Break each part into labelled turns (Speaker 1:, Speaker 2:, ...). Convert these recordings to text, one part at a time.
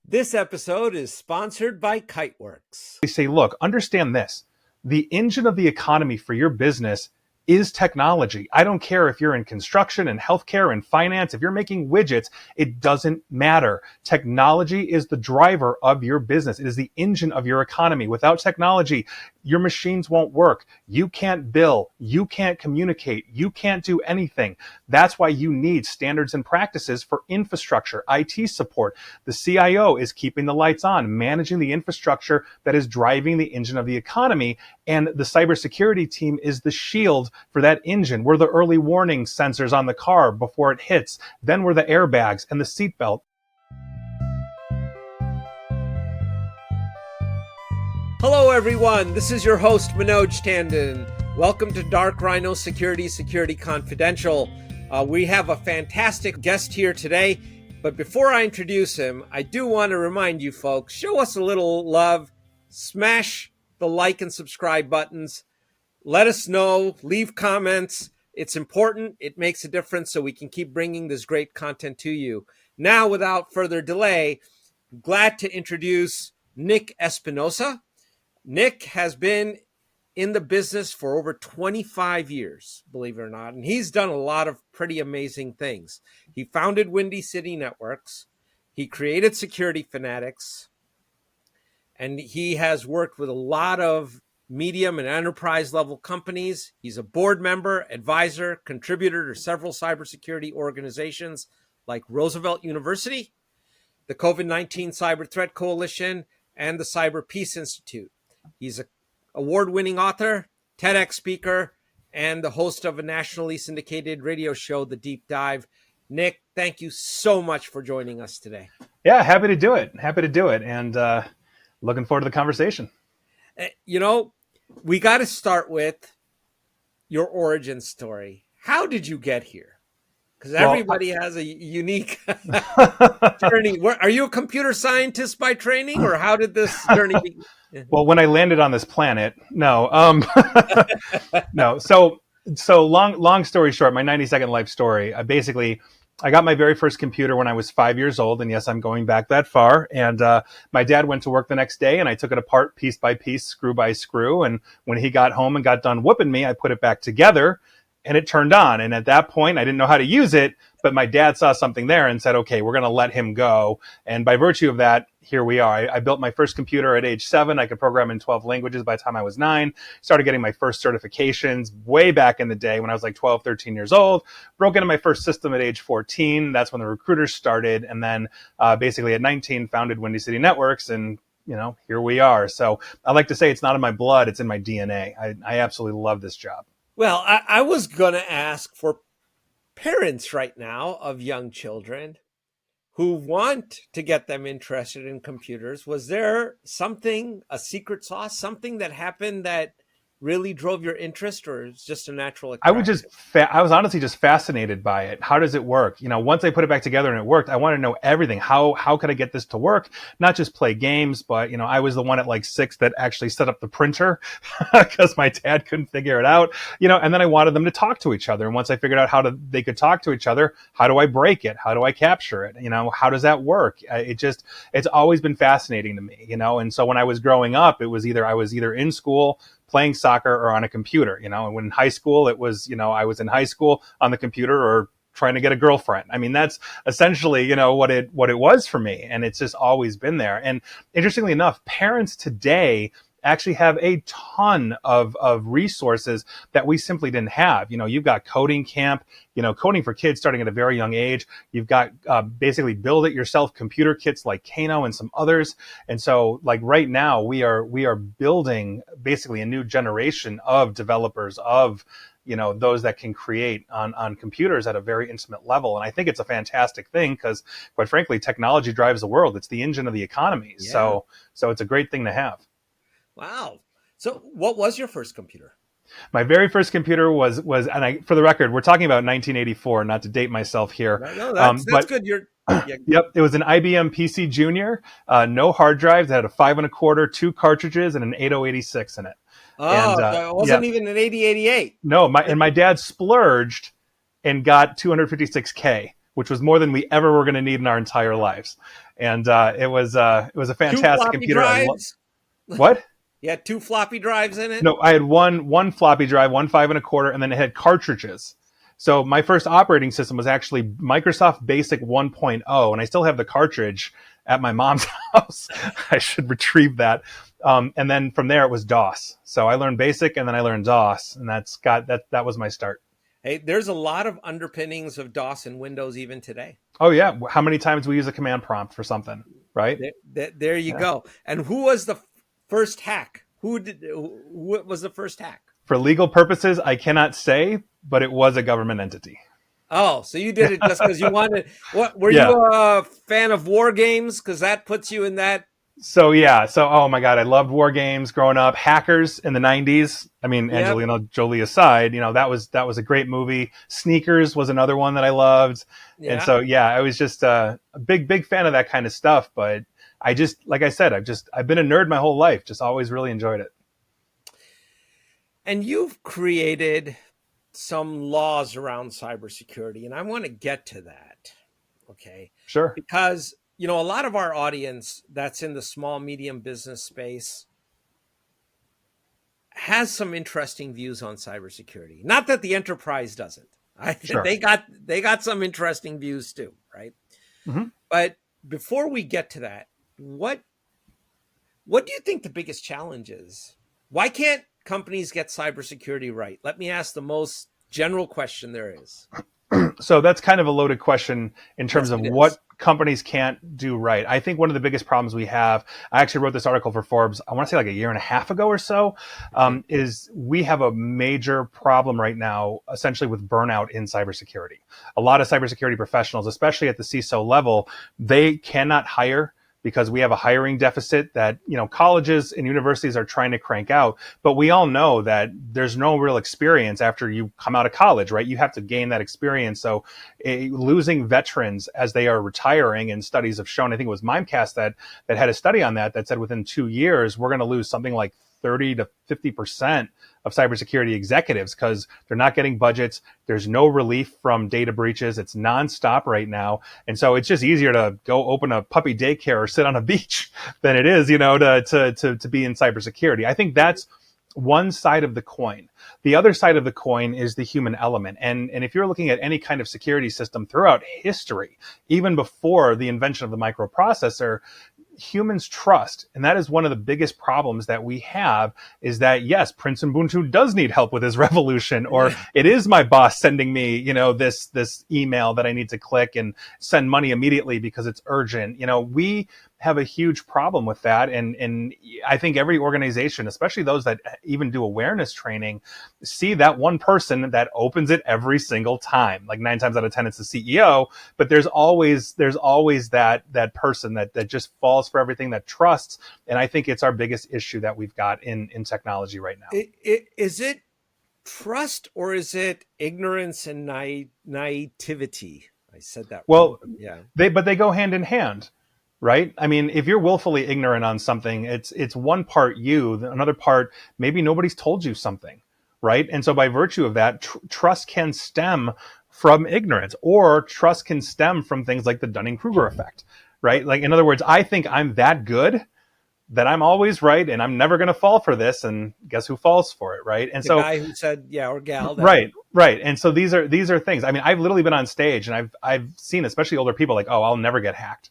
Speaker 1: This episode is sponsored by Kiteworks.
Speaker 2: They say, look, understand this. The engine of the economy for your business is technology. I don't care if you're in construction and healthcare and finance. If you're making widgets, it doesn't matter. Technology is the driver of your business. It is the engine of your economy. Without technology, your machines won't work. You can't bill. You can't communicate. You can't do anything. That's why you need standards and practices for infrastructure, IT support. The CIO is keeping the lights on, managing the infrastructure that is driving the engine of the economy. And the cybersecurity team is the shield for that engine. We're the early warning sensors on the car before it hits. Then we're the airbags and the seatbelt.
Speaker 1: Hello, everyone. This is your host, Manoj Tandon. Welcome to Dark Rhino Security Confidential. We have a fantastic guest here today. But before I introduce him, I do want to remind you folks, show us a little love. Smash the like and subscribe buttons. Let us know, leave comments. It's important. It makes a difference so we can keep bringing this great content to you. Now, without further delay, glad to introduce Nick Espinosa. Nick has been in the business for over 25 years, believe it or not, and he's done a lot of pretty amazing things. He founded Windy City Networks. He created Security Fanatics, and he has worked with a lot of medium and enterprise level companies. He's a board member, advisor, contributor to several cybersecurity organizations like Roosevelt University, the COVID-19 Cyber Threat Coalition, and the Cyber Peace Institute. He's an award-winning author, TEDx speaker, and the host of a nationally syndicated radio show, The Deep Dive. Nick, thank you so much for joining us today.
Speaker 2: Yeah, happy to do it. And looking forward to the conversation.
Speaker 1: You know, we got to start with your origin story. How did you get here? Because everybody has a unique journey. Are you a computer scientist by training, or how did this journey begin?
Speaker 2: Well, when I landed on this planet, no. No. So long story short, my 90-second life story. I got my very first computer when I was 5 years old. And yes, I'm going back that far. And my dad went to work the next day and I took it apart piece by piece, screw by screw. And when he got home and got done whooping me, I put it back together and it turned on. And at that point, I didn't know how to use it, but my dad saw something there and said, okay, we're going to let him go. And by virtue of that, here we are. I built my first computer at age 7. I could program in 12 languages by the time I was 9. Started getting my first certifications way back in the day when I was like 12, 13 years old. Broke into my first system at age 14. That's when the recruiters started. And then basically at 19, founded Windy City Networks. And here we are. So I like to say it's not in my blood, it's in my DNA. I absolutely love this job.
Speaker 1: Well, I was going to ask for parents right now of young children who want to get them interested in computers. Was there something, a secret sauce, something that happened that really drove your interest, or it's just a natural attraction?
Speaker 2: I was honestly just fascinated by it. How does it work? Once I put it back together and it worked, I wanted to know everything. How could I get this to work? Not just play games, but I was the one at like 6 that actually set up the printer because my dad couldn't figure it out. And then I wanted them to talk to each other. And once I figured out they could talk to each other, how do I break it? How do I capture it? How does that work? It's always been fascinating to me. And so when I was growing up, I was either in school playing soccer or on a computer, and when in high school, it was, I was in high school on the computer or trying to get a girlfriend. I mean, that's essentially, what it was for me. And it's just always been there. And interestingly enough, parents today actually have a ton of resources that we simply didn't have. You've got coding camp, coding for kids starting at a very young age. You've got basically build it yourself computer kits like Kano and some others. And so like right now we are building basically a new generation of developers of those that can create on computers at a very intimate level. And I think it's a fantastic thing because quite frankly, technology drives the world. It's the engine of the economy. Yeah. So it's a great thing to have.
Speaker 1: Wow. So what was your first computer?
Speaker 2: My very first computer was, and for the record, we're talking about 1984, not to date myself here.
Speaker 1: No, that's good.
Speaker 2: Yep. It was an IBM PC Junior, no hard drives. It had a 5 1/4, 2 cartridges, and an 8086 in it.
Speaker 1: Oh, so it wasn't even an 8088.
Speaker 2: No, my dad splurged and got 256K. which was more than we ever were going to need in our entire lives. And it was a
Speaker 1: Two
Speaker 2: fantastic
Speaker 1: floppy
Speaker 2: computer.
Speaker 1: drives.
Speaker 2: What?
Speaker 1: You had two floppy drives in it?
Speaker 2: No, I had one floppy drive, one 5 1/4, and then it had cartridges. So my first operating system was actually Microsoft Basic 1.0, and I still have the cartridge at my mom's house. I should retrieve that. And then from there it was DOS. So I learned Basic, and then I learned DOS, and that was my start.
Speaker 1: Hey, there's a lot of underpinnings of DOS in Windows even today.
Speaker 2: Oh yeah, how many times we use a command prompt for something, right?
Speaker 1: There you go. And who was the first hack? Who was the first hack?
Speaker 2: For legal purposes, I cannot say, but it was a government entity.
Speaker 1: Oh, so you did it just because you wanted. What were you a fan of war games? Because that puts you in that.
Speaker 2: So oh my God, I loved war games growing up. Hackers in the 90s. I mean,
Speaker 1: Yep.
Speaker 2: Angelina Jolie aside, that was a great movie. Sneakers was another one that I loved.
Speaker 1: Yeah.
Speaker 2: And so I was just a big fan of that kind of stuff. But I just, like I said, I've been a nerd my whole life. Just always really enjoyed it.
Speaker 1: And you've created some laws around cybersecurity, and I want to get to that. Okay.
Speaker 2: Sure.
Speaker 1: Because, a lot of our audience that's in the small, medium business space has some interesting views on cybersecurity. Not that the enterprise doesn't.
Speaker 2: Sure.
Speaker 1: They got some interesting views too, right?
Speaker 2: Mm-hmm.
Speaker 1: But before we get to that, what do you think the biggest challenge is? Why can't companies get cybersecurity right? Let me ask the most general question there is.
Speaker 2: So that's kind of a loaded question in terms of what companies can't do right. I think one of the biggest problems we have, I actually wrote this article for Forbes, I want to say like a year and a half ago or so, is we have a major problem right now, essentially with burnout in cybersecurity. A lot of cybersecurity professionals, especially at the CISO level, they cannot hire because we have a hiring deficit that, colleges and universities are trying to crank out. But we all know that there's no real experience after you come out of college, right? You have to gain that experience. So losing veterans as they are retiring, and studies have shown, I think it was Mimecast that had a study on that said within 2 years, we're going to lose something like 30 to 50% of cybersecurity executives because they're not getting budgets. There's no relief from data breaches. It's nonstop right now. And so it's just easier to go open a puppy daycare or sit on a beach than it is, to be in cybersecurity. I think that's one side of the coin. The other side of the coin is the human element. And if you're looking at any kind of security system throughout history, even before the invention of the microprocessor, humans trust. And that is one of the biggest problems that we have, is that, yes, Prince Ubuntu does need help with his revolution, or it is my boss sending me, this email that I need to click and send money immediately because it's urgent. We have a huge problem with that. And I think every organization, especially those that even do awareness training, see that one person that opens it every single time. Like 9 times out of 10, it's the CEO, but there's always that person that just falls for everything, that trusts. And I think it's our biggest issue that we've got in technology right now.
Speaker 1: Is it trust, or is it ignorance and naivety? I said that
Speaker 2: well,
Speaker 1: wrong. Yeah.
Speaker 2: They go hand in hand. Right? I mean, if you're willfully ignorant on something, it's one part you, another part, maybe nobody's told you something, right? And so by virtue of that, trust can stem from ignorance, or trust can stem from things like the Dunning-Kruger effect, right? Like, in other words, I think I'm that good that I'm always right and I'm never going to fall for this. And guess who falls for it, right? And
Speaker 1: the
Speaker 2: so
Speaker 1: guy who said, or gal.
Speaker 2: Right. And so these are things. I mean, I've literally been on stage and I've seen, especially older people, like, oh, I'll never get hacked.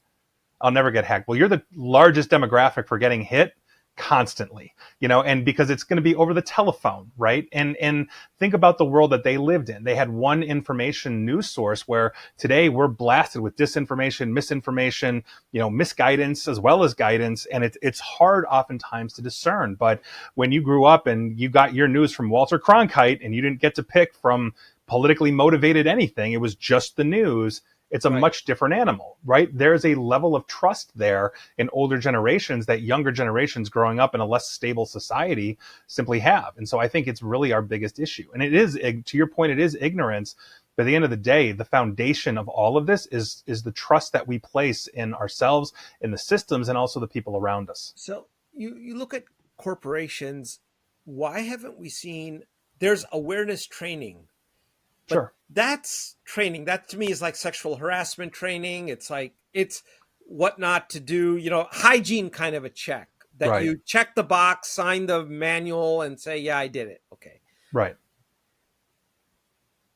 Speaker 2: Well, you're the largest demographic for getting hit constantly, and because it's going to be over the telephone, right? And think about the world that they lived in. They had one information news source, where today we're blasted with disinformation, misinformation, misguidance as well as guidance. And it's hard oftentimes to discern. But when you grew up and you got your news from Walter Cronkite and you didn't get to pick from politically motivated anything, it was just the news. It's a much different animal, right? There's a level of trust there in older generations that younger generations growing up in a less stable society simply have. And so I think it's really our biggest issue. And it is, to your point, it is ignorance. But at the end of the day, the foundation of all of this is the trust that we place in ourselves, in the systems, and also the people around us.
Speaker 1: So you look at corporations. Why haven't we seen, there's awareness training But
Speaker 2: Sure.
Speaker 1: that's training. That to me is like sexual harassment training. It's what not to do, hygiene kind of a check that
Speaker 2: Right.
Speaker 1: you check the box, sign the manual and say, yeah, I did it. Okay.
Speaker 2: Right.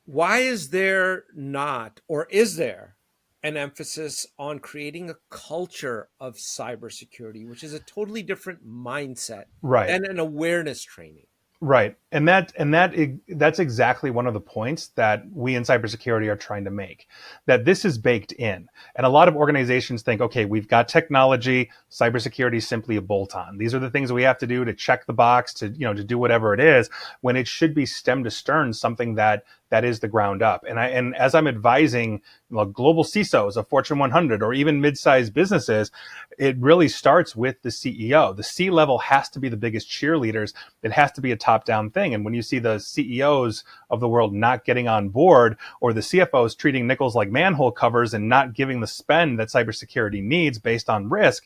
Speaker 1: Why is there not, or is there an emphasis on creating a culture of cybersecurity, which is a totally different mindset
Speaker 2: Right.
Speaker 1: than an awareness training?
Speaker 2: Right. That's exactly one of the points that we in cybersecurity are trying to make, that this is baked in. And a lot of organizations think, okay, we've got technology, cybersecurity is simply a bolt on. These are the things we have to do to check the box, to do whatever it is, when it should be stem to stern, something that is the ground up. And as I'm advising global CISOs of Fortune 100 or even mid-sized businesses, it really starts with the CEO. The C-level has to be the biggest cheerleaders. It has to be a top-down thing. And when you see the CEOs of the world not getting on board, or the CFOs treating nickels like manhole covers and not giving the spend that cybersecurity needs based on risk,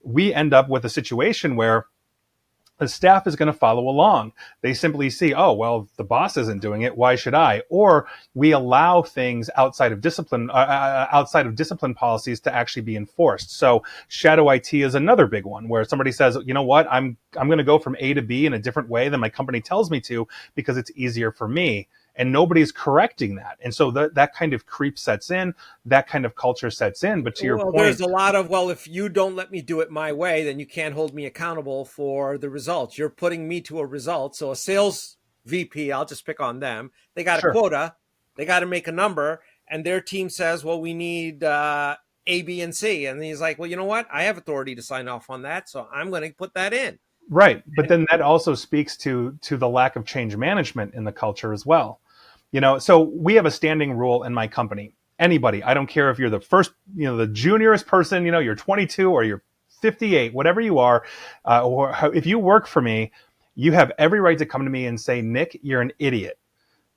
Speaker 2: we end up with a situation where the staff is going to follow along. They simply see, oh, well, the boss isn't doing it. Why should I? Or we allow things outside of discipline policies to actually be enforced. So shadow IT is another big one where somebody says, you know what, I'm going to go from A to B in a different way than my company tells me to because it's easier for me. And nobody's correcting that. And so that kind of creep sets in, that kind of culture sets in. But to your point,
Speaker 1: There's a lot of, if you don't let me do it my way, then you can't hold me accountable for the results. You're putting me to a result. So a sales VP, I'll just pick on them. They got a quota. They got to make a number. And their team says, well, we need A, B, and C. And he's like, well, you know what? I have authority to sign off on that. So I'm going to put that in.
Speaker 2: Right. But then that also speaks to the lack of change management in the culture as well. So we have a standing rule in my company. Anybody, I don't care if you're the first, the juniorest person, you're 22 or you're 58, whatever you are, or if you work for me, you have every right to come to me and say, Nick, you're an idiot.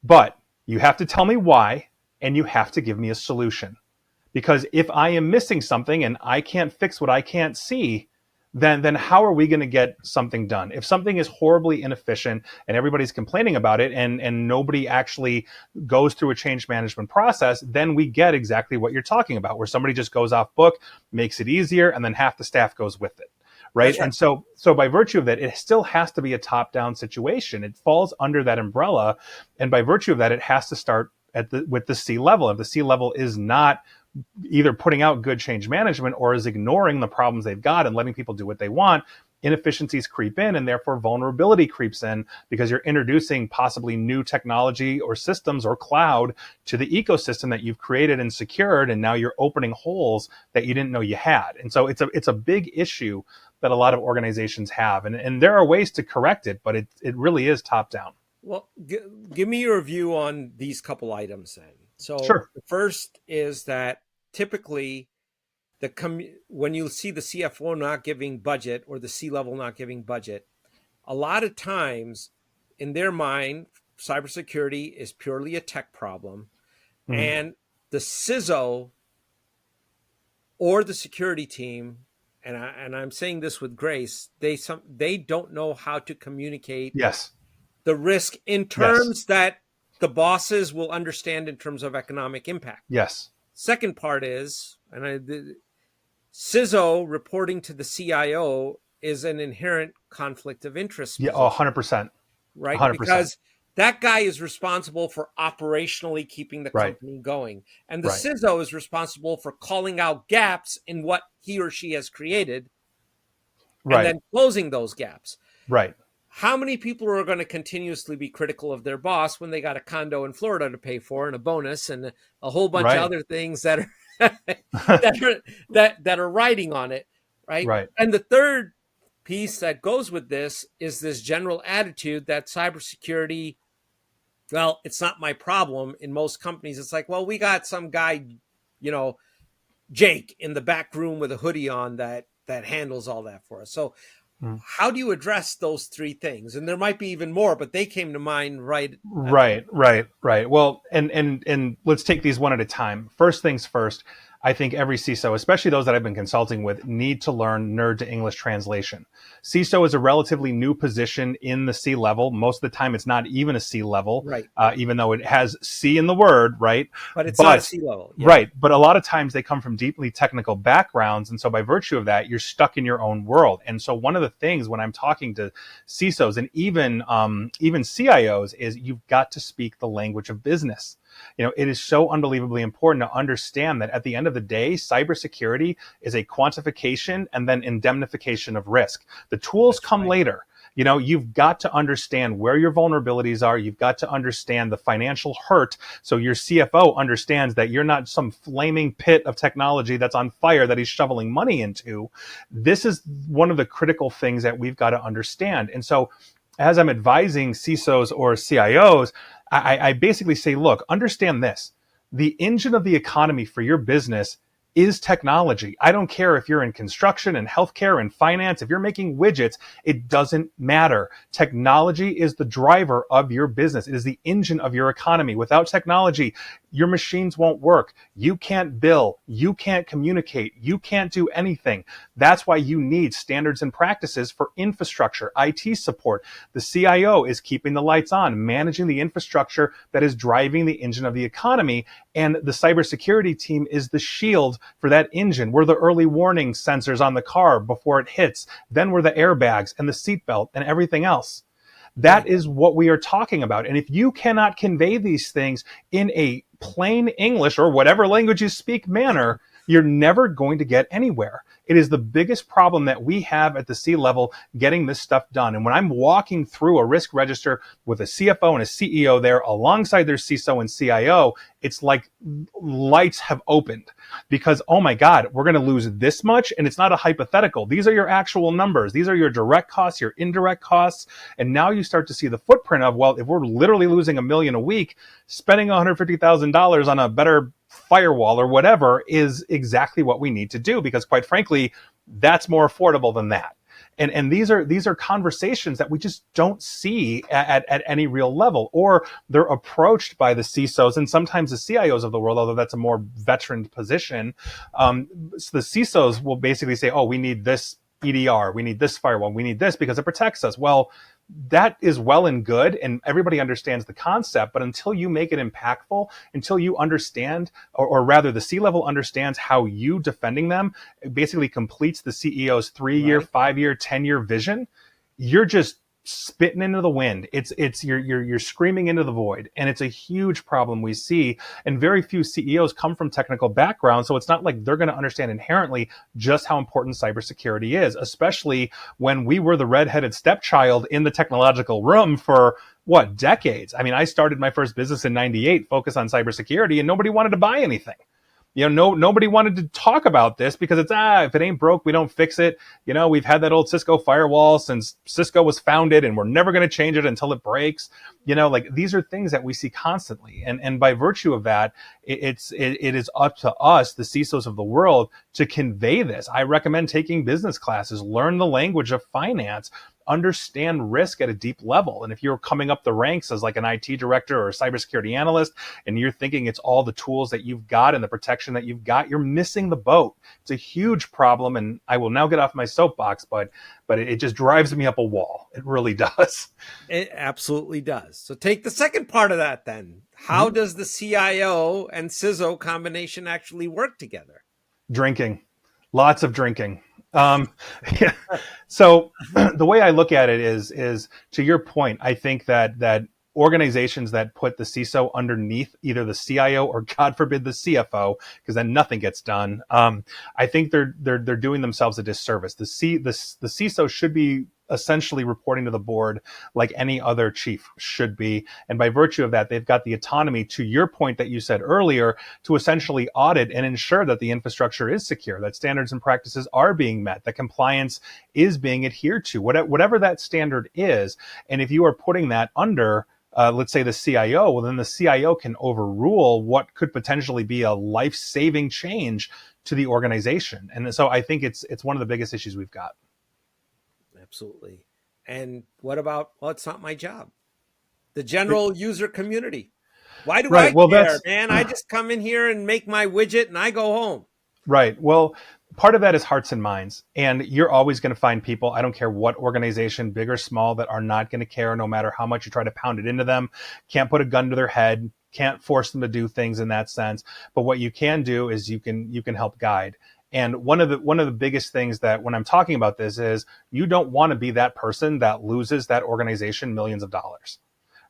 Speaker 2: But you have to tell me why, and you have to give me a solution. Because if I am missing something and I can't fix what I can't see, then how are we going to get something done? If something is horribly inefficient and everybody's complaining about it and nobody actually goes through a change management process, then we get exactly what you're talking about, where somebody just goes off book, makes it easier, and then half the staff goes with it. Right. And so by virtue of that, it still has to be a top-down situation. It falls under that umbrella. And by virtue of that, it has to start with the C level. If the C level is not either putting out good change management or is ignoring the problems they've got and letting people do what they want, inefficiencies creep in, and therefore vulnerability creeps in because you're introducing possibly new technology or systems or cloud to the ecosystem that you've created and secured, and now you're opening holes that you didn't know you had. And so it's a big issue that a lot of organizations have, and there are ways to correct it, but it really is top down.
Speaker 1: Well, give me your view on these couple items then. So
Speaker 2: Sure.
Speaker 1: The first is that typically when you see the CFO not giving budget or the C-level not giving budget, a lot of times in their mind, cybersecurity is purely a tech problem. Mm-hmm. And the CISO or the security team, and I'm saying this with grace, they don't know how to communicate the risk in terms that the bosses will understand in terms of economic impact.
Speaker 2: Yes.
Speaker 1: Second part is, the CISO reporting to the CIO is an inherent conflict of interest.
Speaker 2: Yeah, 100%.
Speaker 1: Right?
Speaker 2: 100%.
Speaker 1: Because that guy is responsible for operationally keeping the company going. And the CISO is responsible for calling out gaps in what he or she has created and then closing those gaps.
Speaker 2: Right.
Speaker 1: How many people are going to continuously be critical of their boss when they got a condo in Florida to pay for and a bonus and a whole bunch of other things that are that are riding on it, right? And the third piece that goes with this is this general attitude that cybersecurity, well, it's not my problem. In most companies, it's like, well, we got some guy, Jake in the back room with a hoodie on that handles all that for us. So how do you address those three things? And there might be even more, but they came to mind right.
Speaker 2: Well, and let's take these one at a time. First things first, I think every CISO, especially those that I've been consulting with, need to learn nerd to English translation. CISO is a relatively new position in the C level. Most of the time, it's not even a C level,
Speaker 1: Right.
Speaker 2: even though it has C in the word, right?
Speaker 1: But it's not a C level. Yeah.
Speaker 2: Right. But a lot of times they come from deeply technical backgrounds. And so by virtue of that, you're stuck in your own world. And so one of the things when I'm talking to CISOs and even CIOs is you've got to speak the language of business. It is so unbelievably important to understand that at the end of the day, cybersecurity is a quantification and then indemnification of risk. The tools come later. You've got to understand where your vulnerabilities are. You've got to understand the financial hurt. So your CFO understands that you're not some flaming pit of technology that's on fire that he's shoveling money into. This is one of the critical things that we've got to understand. And so as I'm advising CISOs or CIOs, I basically say, look, understand this. The engine of the economy for your business is technology. I don't care if you're in construction and healthcare and finance. If you're making widgets, it doesn't matter. Technology is the driver of your business. It is the engine of your economy. Without technology, your machines won't work. You can't bill. You can't communicate. You can't do anything. That's why you need standards and practices for infrastructure, IT support. The CIO is keeping the lights on, managing the infrastructure that is driving the engine of the economy. And the cybersecurity team is the shield for that engine. We're the early warning sensors on the car before it hits. Then we're the airbags and the seatbelt and everything else. That is what we are talking about. And if you cannot convey these things in a plain English or whatever language you speak manner, you're never going to get anywhere. It is the biggest problem that we have at the C level getting this stuff done. And when I'm walking through a risk register with a CFO and a CEO there alongside their CISO and CIO, it's like lights have opened because, oh my God, we're going to lose this much. And it's not a hypothetical. These are your actual numbers. These are your direct costs, your indirect costs. And now you start to see the footprint of, well, if we're literally losing $1 million a week, spending $150,000 on a better firewall or whatever is exactly what we need to do, because quite frankly, that's more affordable than that. And these are conversations that we just don't see at any real level, or they're approached by the CISOs and sometimes the CIOs of the world, although that's a more veteran position. So the CISOs will basically say, oh, we need this EDR, we need this firewall, we need this because it protects us. Well, that is well and good, and everybody understands the concept, but until you make it impactful, until you understand, or rather the C-level understands how you defending them basically completes the CEO's 3-year, 5-year, 10-year vision, you're just spitting into the wind. You're screaming into the void, and it's a huge problem we see. And very few CEOs come from technical backgrounds, so it's not like they're going to understand inherently just how important cybersecurity is, especially when we were the redheaded stepchild in the technological room for decades. I mean, I started my first business in '98, focused on cybersecurity, and nobody wanted to buy anything. Nobody wanted to talk about this because it's, if it ain't broke, we don't fix it. We've had that old Cisco firewall since Cisco was founded, and we're never going to change it until it breaks. These are things that we see constantly. And by virtue of that, it is up to us, the CISOs of the world, to convey this. I recommend taking business classes, learn the language of finance, understand risk at a deep level. And if you're coming up the ranks as like an IT director or a cybersecurity analyst, and you're thinking it's all the tools that you've got and the protection that you've got, you're missing the boat. It's a huge problem. And I will now get off my soapbox, but it just drives me up a wall. It really does.
Speaker 1: It absolutely does. So take the second part of that then. How does the CIO and CISO combination actually work together?
Speaker 2: Drinking. Lots of drinking. Yeah. So the way I look at it is to your point, I think that organizations that put the CISO underneath either the CIO or, God forbid, the CFO, because then nothing gets done. I think they're doing themselves a disservice. The CISO should be essentially reporting to the board like any other chief should be. And by virtue of that, they've got the autonomy, to your point that you said earlier, to essentially audit and ensure that the infrastructure is secure, that standards and practices are being met, that compliance is being adhered to, whatever that standard is. And if you are putting that under, let's say, the CIO, well, then the CIO can overrule what could potentially be a life-saving change to the organization. And so I think it's one of the biggest issues we've got.
Speaker 1: Absolutely. And what about, well, it's not my job. The general user community. Why do I care, man? I just come in here and make my widget and I go home.
Speaker 2: Right. Well, part of that is hearts and minds. And you're always going to find people, I don't care what organization, big or small, that are not going to care no matter how much you try to pound it into them. Can't put a gun to their head, can't force them to do things in that sense. But what you can do is you can help guide. And one of the biggest things that when I'm talking about this is you don't want to be that person that loses that organization millions of dollars.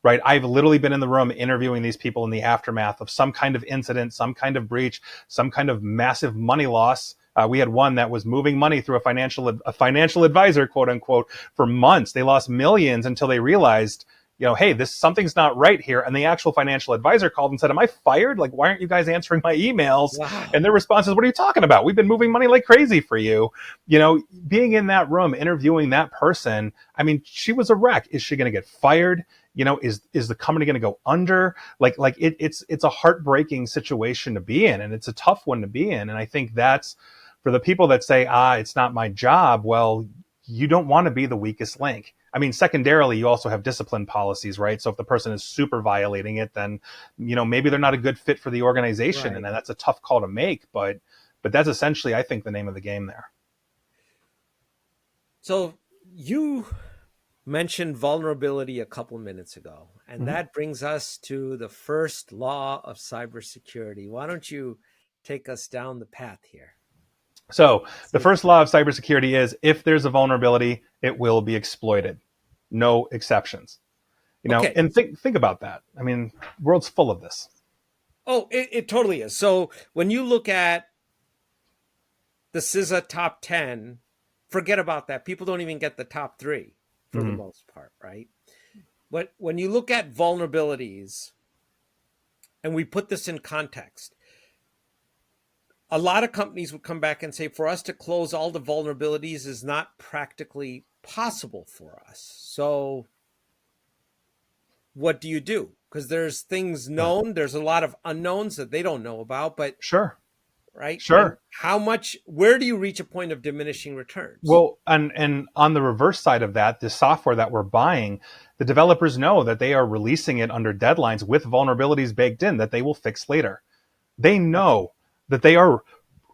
Speaker 2: Right. I've literally been in the room interviewing these people in the aftermath of some kind of incident, some kind of breach, some kind of massive money loss. We had one that was moving money through a financial advisor, quote unquote, for months. They lost millions until they realized, hey, something's not right here. And the actual financial advisor called and said, am I fired? Like, why aren't you guys answering my emails?
Speaker 1: Wow.
Speaker 2: And their response is, what are you talking about? We've been moving money like crazy for you. Being in that room, interviewing that person, I mean, she was a wreck. Is she going to get fired? Is the company going to go under? It's a heartbreaking situation to be in, and it's a tough one to be in. And I think that's for the people that say, it's not my job. Well, you don't want to be the weakest link. I mean, secondarily, you also have discipline policies, right? So if the person is super violating it, then, maybe they're not a good fit for the organization. Right. And then that's a tough call to make, but that's essentially, I think, the name of the game there.
Speaker 1: So you mentioned vulnerability a couple minutes ago, and that brings us to the first law of cybersecurity. Why don't you take us down the path here?
Speaker 2: So the first law of cybersecurity is if there's a vulnerability, it will be exploited. No exceptions. Okay. And think about that. I mean, the world's full of this.
Speaker 1: Oh, it totally is. So when you look at the CISA top 10, forget about that. People don't even get the top 3 for the most part, right? But when you look at vulnerabilities, and we put this in context, a lot of companies would come back and say, for us to close all the vulnerabilities is not practically possible for us. So what do you do? Because there's things known, there's a lot of unknowns that they don't know about, but
Speaker 2: sure.
Speaker 1: Right?
Speaker 2: Sure.
Speaker 1: And where do you reach a point of diminishing returns?
Speaker 2: Well, and on the reverse side of that, the software that we're buying, the developers know that they are releasing it under deadlines with vulnerabilities baked in that they will fix later. They know that they are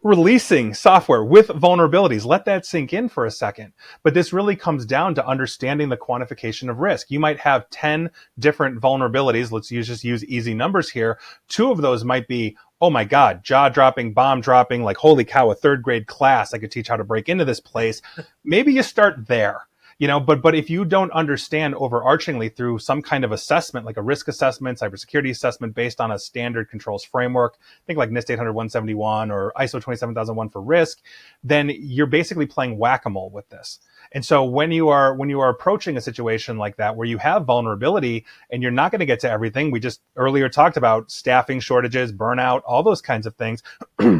Speaker 2: releasing software with vulnerabilities. Let that sink in for a second. But this really comes down to understanding the quantification of risk. You might have 10 different vulnerabilities. Let's just use easy numbers here. 2 of those might be, oh my God, jaw dropping, bomb dropping, like holy cow, a 3rd grade class, I could teach how to break into this place. Maybe you start there. But if you don't understand overarchingly through some kind of assessment, like a risk assessment, cybersecurity assessment based on a standard controls framework, think like NIST 800-171 or ISO 27001 for risk, then you're basically playing whack-a-mole with this. And so when you are approaching a situation like that where you have vulnerability and you're not going to get to everything, we just earlier talked about staffing shortages, burnout, all those kinds of things,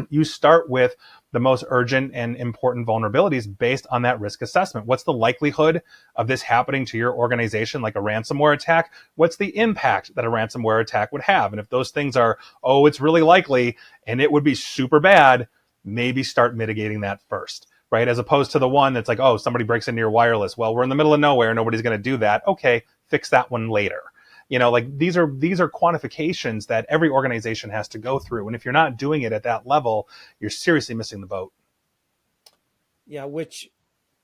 Speaker 2: you start with the most urgent and important vulnerabilities based on that risk assessment. What's the likelihood of this happening to your organization, like a ransomware attack? What's the impact that a ransomware attack would have? And if those things are, it's really likely and it would be super bad, maybe start mitigating that first, right? As opposed to the one that's like, somebody breaks into your wireless. Well, we're in the middle of nowhere. Nobody's going to do that. Okay, fix that one later. These are quantifications that every organization has to go through. And if you're not doing it at that level, you're seriously missing the boat.
Speaker 1: Yeah, which,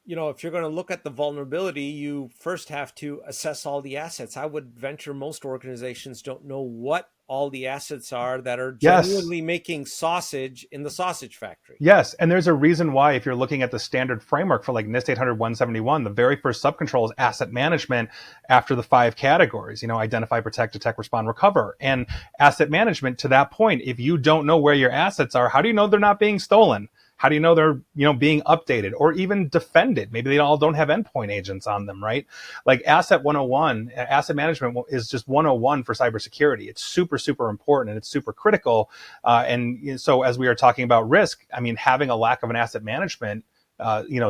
Speaker 1: if you're going to look at the vulnerability, you first have to assess all the assets. I would venture most organizations don't know what all the assets are that are genuinely making sausage in the sausage factory.
Speaker 2: Yes. And there's a reason why, if you're looking at the standard framework for like NIST 800-171, the very first subcontrol is asset management after the 5 categories, identify, protect, detect, respond, recover. And asset management, to that point, if you don't know where your assets are, how do you know they're not being stolen? How do you know they're, being updated or even defended? Maybe they all don't have endpoint agents on them, right? Like asset management is just 101 for cybersecurity. It's super, super important and it's super critical. And so as we are talking about risk, I mean, having a lack of an asset management,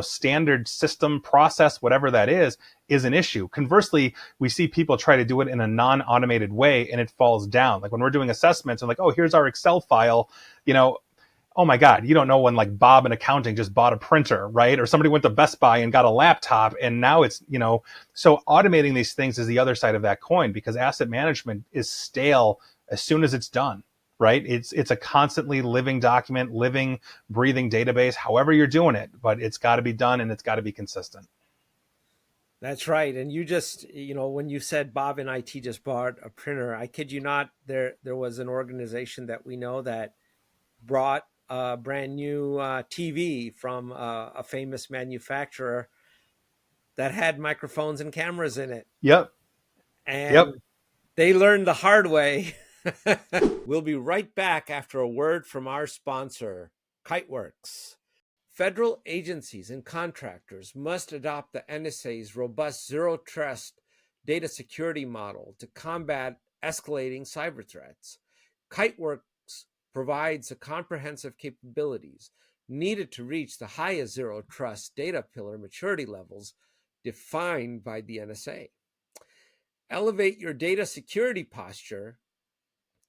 Speaker 2: standard system process, whatever that is an issue. Conversely, we see people try to do it in a non-automated way and it falls down. Like when we're doing assessments and like, here's our Excel file, oh my God, you don't know when like Bob in accounting just bought a printer, right? Or somebody went to Best Buy and got a laptop and now it's, so automating these things is the other side of that coin because asset management is stale as soon as it's done. right? It's a constantly living document, living, breathing database, however you're doing it, but it's got to be done and it's got to be consistent.
Speaker 1: That's right. And you just, when you said Bob in IT just bought a printer, I kid you not, there was an organization that we know that brought a brand new TV from a famous manufacturer that had microphones and cameras in it.
Speaker 2: Yep. Yep.
Speaker 1: And they learned the hard way. We'll be right back after a word from our sponsor, Kiteworks. Federal agencies and contractors must adopt the NSA's robust zero trust data security model to combat escalating cyber threats. Kiteworks provides the comprehensive capabilities needed to reach the highest zero trust data pillar maturity levels defined by the NSA. Elevate your data security posture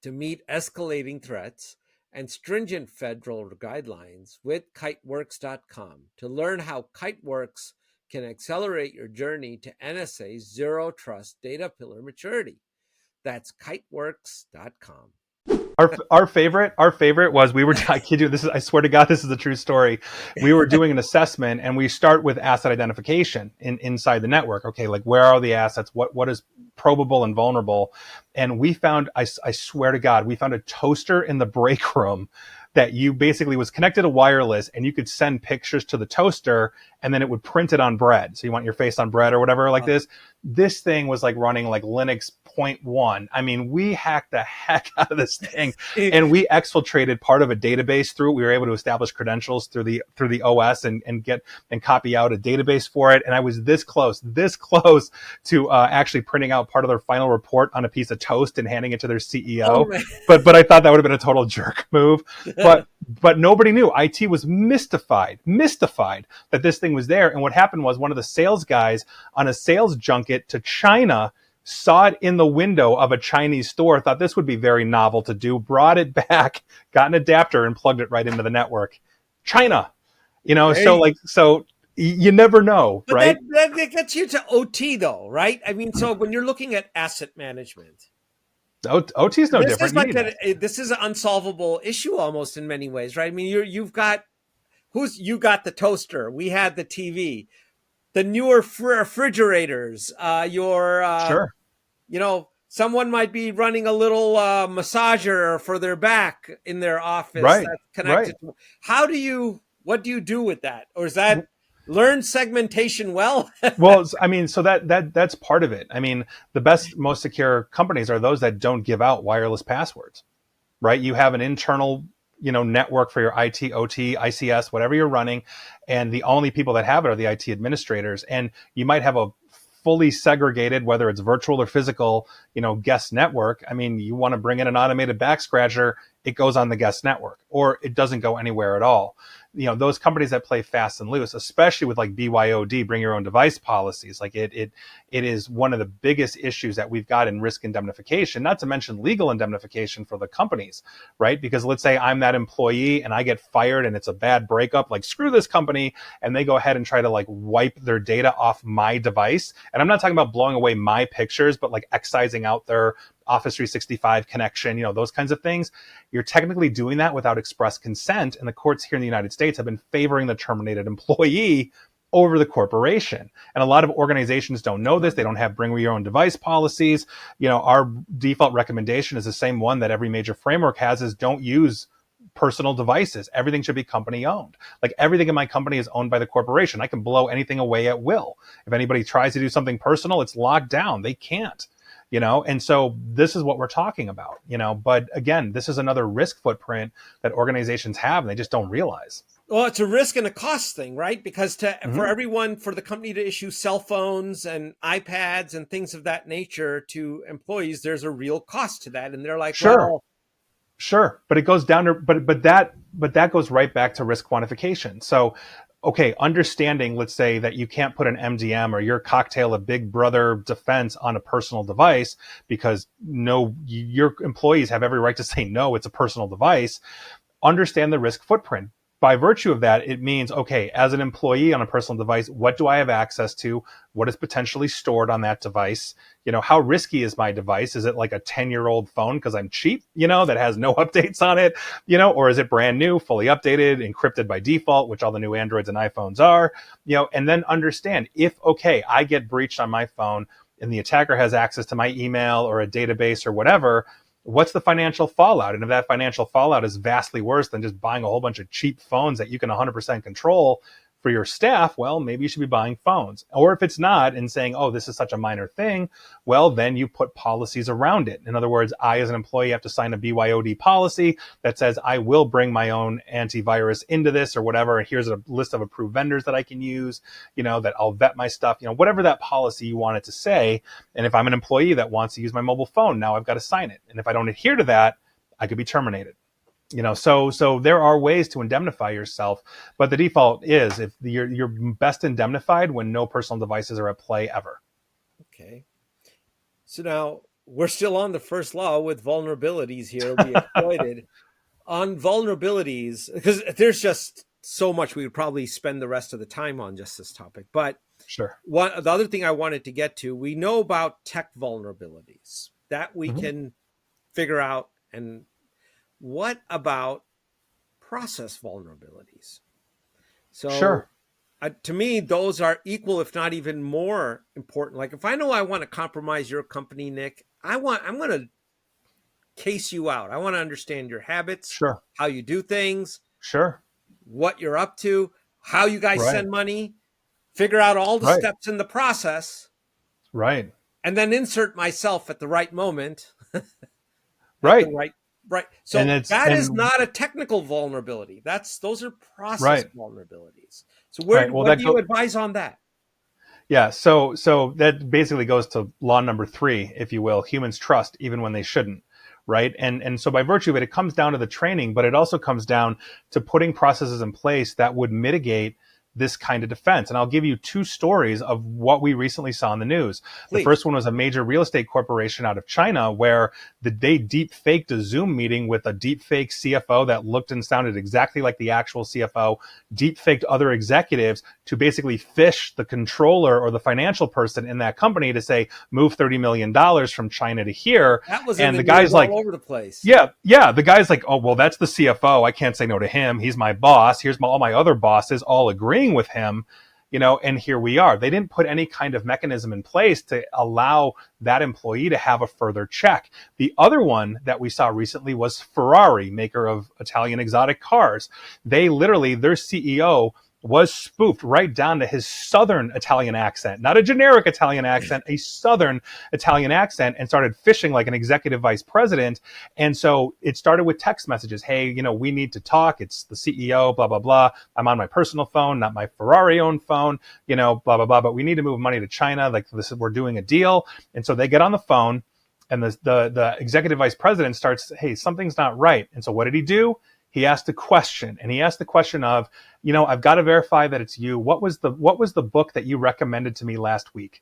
Speaker 1: to meet escalating threats and stringent federal guidelines with kiteworks.com to learn how Kiteworks can accelerate your journey to NSA's zero trust data pillar maturity. That's kiteworks.com.
Speaker 2: Our favorite was, I kid you, I swear to God, this is a true story. We were doing an assessment and we start with asset identification inside the network. Okay, like where are the assets? What is probable and vulnerable? And we found, I swear to God, we found a toaster in the break room that you basically was connected to wireless and you could send pictures to the toaster and then it would print it on bread. So you want your face on bread or whatever like this. This thing was like running like Linux 0.1. I mean, we hacked the heck out of this thing and we exfiltrated part of a database through it. We were able to establish credentials through the OS and copy out a database for it. And I was this close to actually printing out part of their final report on a piece of toast and handing it to their CEO. But I thought that would have been a total jerk move. But nobody knew. IT was mystified that this thing was there. And what happened was one of the sales guys on a sales junket to China saw it in the window of a Chinese store, thought this would be very novel to do, brought it back, got an adapter and plugged it right into the network. China, so you never know, but right?
Speaker 1: That gets you to OT though, right? I mean, so when you're looking at asset management,
Speaker 2: OT is no different.
Speaker 1: This is an unsolvable issue almost in many ways, right? I mean, you got the toaster, we had the TV, the newer refrigerators,
Speaker 2: sure.
Speaker 1: Someone might be running a little massager for their back in their office,
Speaker 2: right?
Speaker 1: That's connected. Right. What do you do with that, or is that learn segmentation well?
Speaker 2: Well, I mean, so that's part of it. I mean, the best, most secure companies are those that don't give out wireless passwords, right? You have an internal, network for your IT, OT, ICS, whatever you're running, and the only people that have it are the IT administrators. And you might have a fully segregated, whether it's virtual or physical, guest network. I mean, you want to bring in an automated back scratcher, it goes on the guest network, or it doesn't go anywhere at all. Those companies that play fast and loose, especially with like BYOD, bring your own device policies, like it is one of the biggest issues that we've got in risk indemnification, not to mention legal indemnification for the companies, right? Because let's say I'm that employee and I get fired and it's a bad breakup, like screw this company, and they go ahead and try to like wipe their data off my device. And I'm not talking about blowing away my pictures, but like excising out their Office 365 connection, those kinds of things. You're technically doing that without express consent. And the courts here in the United States have been favoring the terminated employee over the corporation. And a lot of organizations don't know this. They don't have bring your own device policies. Our default recommendation is the same one that every major framework has, is don't use personal devices. Everything should be company owned. Like everything in my company is owned by the corporation. I can blow anything away at will. If anybody tries to do something personal, it's locked down. They can't. And so this is what we're talking about, but again, this is another risk footprint that organizations have and they just don't realize.
Speaker 1: Well, it's a risk and a cost thing, right? Because for the company to issue cell phones and iPads and things of that nature to employees, there's a real cost to that. And they're like,
Speaker 2: Sure. But it goes down to, but that goes right back to risk quantification. So, okay, understanding, let's say that you can't put an MDM or your cocktail of Big Brother defense on a personal device because your employees have every right to say, no, it's a personal device. Understand the risk footprint. by virtue of that, it means, okay, as an employee on a personal device, what do I have access to? What is potentially stored on that device? How risky is my device? Is it like a 10-year-old phone because I'm cheap, that has no updates on it, or is it brand new, fully updated, encrypted by default, which all the new Androids and iPhones are, and then understand if, okay, I get breached on my phone and the attacker has access to my email or a database or whatever, what's the financial fallout? And if that financial fallout is vastly worse than just buying a whole bunch of cheap phones that you can 100% control for your staff, well, maybe you should be buying phones. Or if it's not and saying, oh, this is such a minor thing, well, then you put policies around it. In other words, I, as an employee, have to sign a BYOD policy that says I will bring my own antivirus into this or whatever. And here's a list of approved vendors that I can use, that I'll vet my stuff, whatever that policy you want it to say. And if I'm an employee that wants to use my mobile phone, now I've got to sign it. And if I don't adhere to that, I could be terminated. So there are ways to indemnify yourself, but the default is if you're best indemnified when no personal devices are at play ever.
Speaker 1: Okay. So now we're still on the first law with vulnerabilities here. It'll be exploited. On vulnerabilities, because there's just so much, we would probably spend the rest of the time on just this topic. But
Speaker 2: sure.
Speaker 1: The other thing I wanted to get to, we know about tech vulnerabilities that we can figure out. And what about process vulnerabilities? So
Speaker 2: sure.
Speaker 1: To me, those are equal, if not even more important. Like if I know I want to compromise your company, Nick, I'm going to case you out. I want to understand your habits,
Speaker 2: sure,
Speaker 1: how you do things,
Speaker 2: sure,
Speaker 1: what you're up to, how you guys
Speaker 2: right.
Speaker 1: send money, figure out all the
Speaker 2: right.
Speaker 1: steps in the process,
Speaker 2: right,
Speaker 1: and then insert myself at the right moment.
Speaker 2: right.
Speaker 1: Right. So that is not a technical vulnerability. Those are process vulnerabilities. So what do you advise on that?
Speaker 2: Yeah. So that basically goes to law number 3, if you will, humans trust even when they shouldn't. Right. And so by virtue of it, it comes down to the training, but it also comes down to putting processes in place that would mitigate this kind of defense. And I'll give you 2 stories of what we recently saw in the news.
Speaker 1: Please.
Speaker 2: The first one was a major real estate corporation out of China where they deep faked a Zoom meeting with a deep fake CFO that looked and sounded exactly like the actual CFO, deep faked other executives to basically fish the controller or the financial person in that company to say, move $30 million from China to here.
Speaker 1: That was
Speaker 2: and the guy's like,
Speaker 1: all over the place.
Speaker 2: Yeah. The guy's like, oh, well, that's the CFO. I can't say no to him. He's my boss. Here's all my other bosses all agreeing with him, and here we are. They didn't put any kind of mechanism in place to allow that employee to have a further check. The other one that we saw recently was Ferrari, maker of Italian exotic cars. Their CEO was spoofed right down to his southern Italian accent, not a generic Italian accent, a southern Italian accent, and started fishing like an executive vice president. And so it started with text messages. Hey, we need to talk. It's the CEO, blah, blah, blah. I'm on my personal phone, not my Ferrari owned phone, blah, blah, blah. But we need to move money to China. Like we're doing a deal. And so they get on the phone and the executive vice president starts, hey, something's not right. And so what did he do? He asked a question, and he asked the question of, I've got to verify that it's you. What was the book that you recommended to me last week?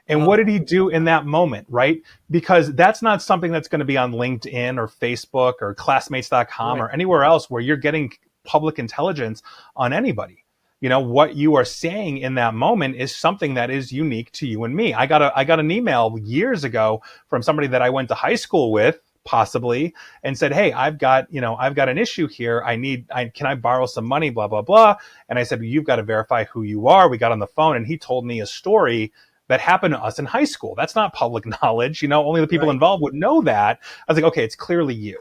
Speaker 2: And what did he do in that moment, right? Because that's not something that's going to be on LinkedIn or Facebook or classmates.com or anywhere else where you're getting public intelligence on anybody. What you are saying in that moment is something that is unique to you and me. I got an email years ago from somebody that I went to high school with, possibly, and said, hey, I've got an issue here. Can I borrow some money, blah, blah, blah. And I said, well, you've got to verify who you are. We got on the phone and he told me a story that happened to us in high school. That's not public knowledge. Only the people involved would know that. I was like, okay, it's clearly you.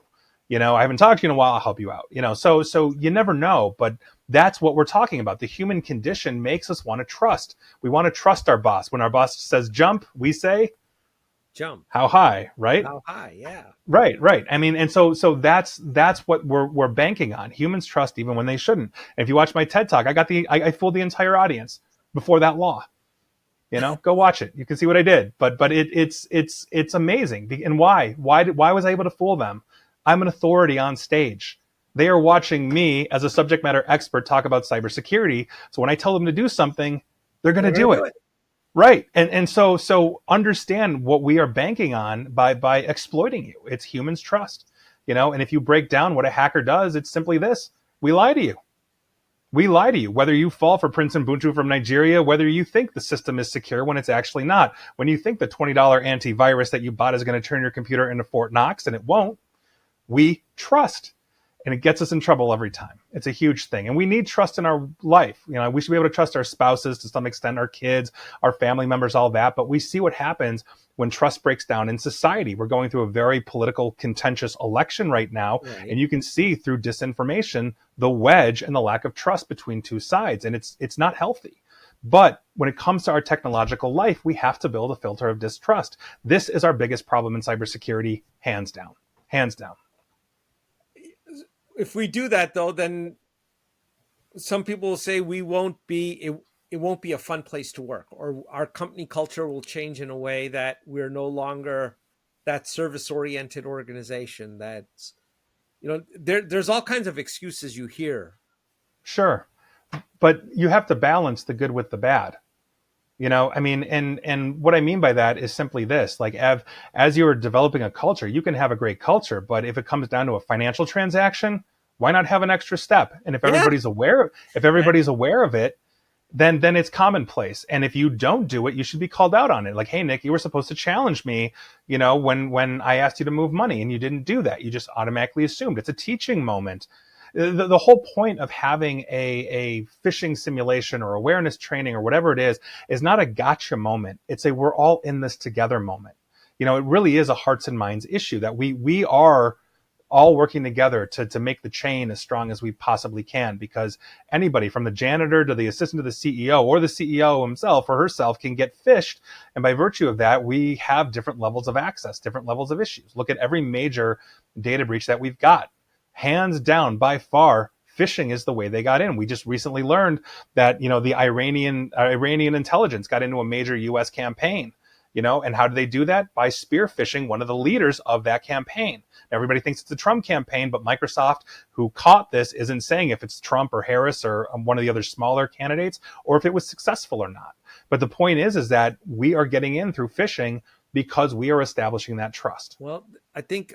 Speaker 2: I haven't talked to you in a while. I'll help you out. So you never know, but that's what we're talking about. The human condition makes us want to trust. We want to trust our boss. When our boss says jump, we say,
Speaker 1: jump.
Speaker 2: How high, right?
Speaker 1: How high, yeah.
Speaker 2: Right. I mean, and so that's what we're banking on. Humans trust even when they shouldn't. And if you watch my TED Talk, I fooled the entire audience before that law. Go watch it. You can see what I did. But it's amazing. And why was I able to fool them? I'm an authority on stage. They are watching me as a subject matter expert talk about cybersecurity. So when I tell them to do something, they're going to do it. Right. And so understand what we are banking on by exploiting you. It's humans trust, and if you break down what a hacker does, it's simply this: we lie to you. We lie to you, whether you fall for Prince Ubuntu from Nigeria, whether you think the system is secure when it's actually not, when you think the $20 antivirus that you bought is going to turn your computer into Fort Knox, and it won't. We trust, and it gets us in trouble every time. It's a huge thing, and we need trust in our life. We should be able to trust our spouses to some extent, our kids, our family members, all that. But we see what happens when trust breaks down in society. We're going through a very political, contentious election right now,
Speaker 1: Right.
Speaker 2: and you can see through disinformation the wedge and the lack of trust between two sides, and it's not healthy. But when it comes to our technological life, we have to build a filter of distrust. This is our biggest problem in cybersecurity, hands down. Hands down.
Speaker 1: If we do that, though, then some people will say it won't be a fun place to work, or our company culture will change in a way that we're no longer that service oriented organization. That's, there's all kinds of excuses you hear.
Speaker 2: Sure. But you have to balance the good with the bad. And what I mean by that is simply this: like, as you are developing a culture, you can have a great culture, but if it comes down to a financial transaction, why not have an extra step? And if everybody's aware of it, then it's commonplace. And if you don't do it, you should be called out on it. Like, hey, Nick, you were supposed to challenge me, when I asked you to move money and you didn't do that. You just automatically assumed. It's a teaching moment. The whole point of having a phishing simulation or awareness training or whatever it is not a gotcha moment. It's a we're all in this together moment. It really is a hearts and minds issue that we are all working together to make the chain as strong as we possibly can, because anybody from the janitor to the assistant to the CEO or the CEO himself or herself can get phished. And by virtue of that, we have different levels of access, different levels of issues. Look at every major data breach that we've got. Hands down, by far, phishing is the way they got in. We just recently learned that, the Iranian intelligence got into a major U.S. campaign. And how do they do that? By spear phishing one of the leaders of that campaign. Everybody thinks it's the Trump campaign, but Microsoft, who caught this, isn't saying if it's Trump or Harris or one of the other smaller candidates, or if it was successful or not. But the point is that we are getting in through phishing because we are establishing that trust.
Speaker 1: Well, I think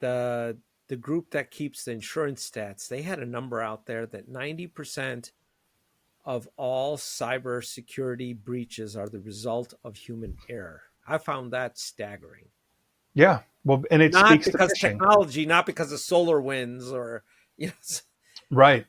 Speaker 1: the group that keeps the insurance stats, they had a number out there that 90% of all cybersecurity breaches are the result of human error. I found that staggering.
Speaker 2: Yeah. Well, and it
Speaker 1: Not
Speaker 2: speaks
Speaker 1: because
Speaker 2: to phishing.
Speaker 1: technology, not because of SolarWinds or,
Speaker 2: Right.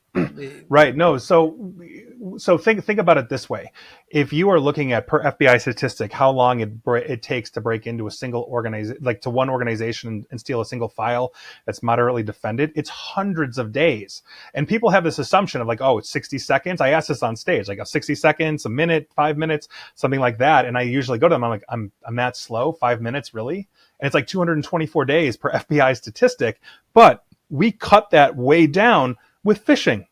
Speaker 2: Right. No. So think about it this way. If you are looking at, per FBI statistic, how long it takes to break into a single to one organization and steal a single file that's moderately defended, it's hundreds of days. And people have this assumption of like, oh, it's 60 seconds. I asked this on stage, like 60 seconds, a minute, 5 minutes, something like that. And I usually go to them, I'm like, I'm that slow, 5 minutes, really? And it's like 224 days per FBI statistic. But we cut that way down with phishing.